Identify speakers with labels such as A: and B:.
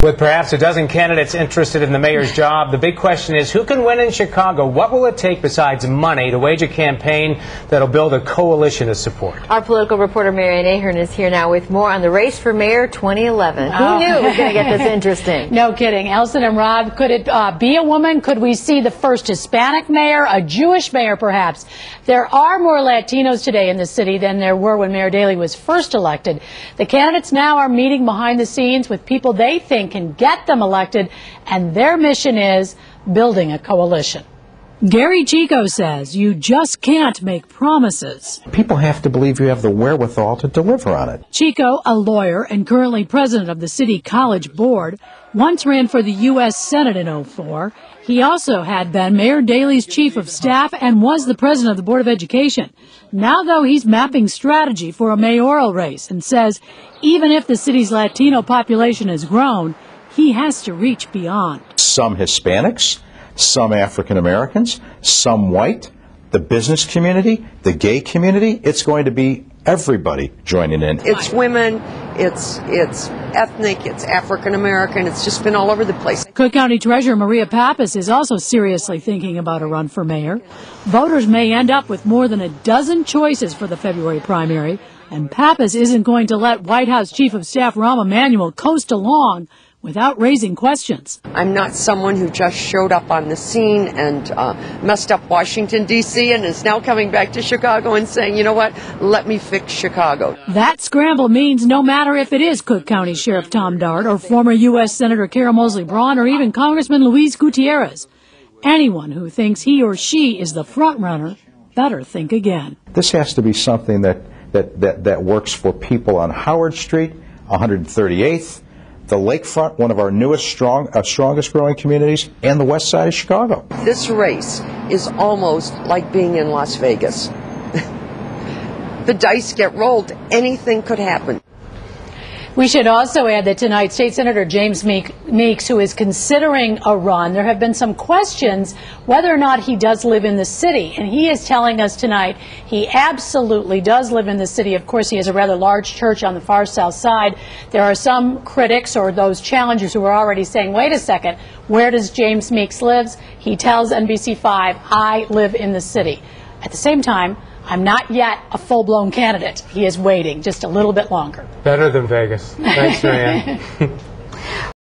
A: With perhaps a dozen candidates interested in the mayor's job, the big question is who can win in Chicago? What will it take besides money to wage a campaign that'll build a coalition of support?
B: Our political reporter Marianne Ahern is here now with more on the race for mayor 2011. Who knew it was going to get this interesting?
C: No kidding. Elson and Rob, could it be a woman? Could we see the first Hispanic mayor, a Jewish mayor perhaps? There are more Latinos today in the city than there were when Mayor Daley was first elected. The candidates now are meeting behind the scenes with people they think can get them elected, and their mission is building a coalition. Gery Chico says you just can't make promises.
D: People have to believe you have the wherewithal to deliver on it.
C: Chico, a lawyer and currently president of the City College Board, once ran for the U.S. Senate in 2004. He also had been Mayor Daley's chief of staff and was the president of the Board of Education. Now, though, he's mapping strategy for a mayoral race and says even if the city's Latino population has grown, he has to reach beyond.
D: Some Hispanics, some African Americans, some white, the business community, the gay community. It's going to be everybody joining in.
E: It's women, it's ethnic, it's African American. It's just been all over the place.
C: Cook County Treasurer Maria Pappas is also seriously thinking about a run for mayor. Voters may end up with more than a dozen choices for the February primary, and Pappas isn't going to let White House Chief of Staff Rahm Emanuel coast along without raising questions.
E: I'm not someone who just showed up on the scene and messed up Washington, D.C. and is now coming back to Chicago and saying, you know what, let me fix Chicago.
C: That scramble means no matter if it is Cook County Sheriff Tom Dart or former U.S. Senator Kara Mosley Braun or even Congressman Luis Gutierrez, anyone who thinks he or she is the front runner better think again.
D: This has to be something that works for people on Howard Street, 138th, the lakefront, one of our newest, strongest growing communities, and the west side of Chicago.
E: This race is almost like being in Las Vegas. The dice get rolled. Anything could happen.
C: We should also add that tonight, State Senator James Meeks, who is considering a run, there have been some questions whether or not he does live in the city. And he is telling us tonight he absolutely does live in the city. Of course, he has a rather large church on the far south side. There are some critics or those challengers who are already saying, wait a second, where does James Meeks live? He tells NBC5, I live in the city. At the same time, I'm not yet a full-blown candidate. He is waiting just a little bit longer.
A: Better than Vegas. Thanks, Marianne.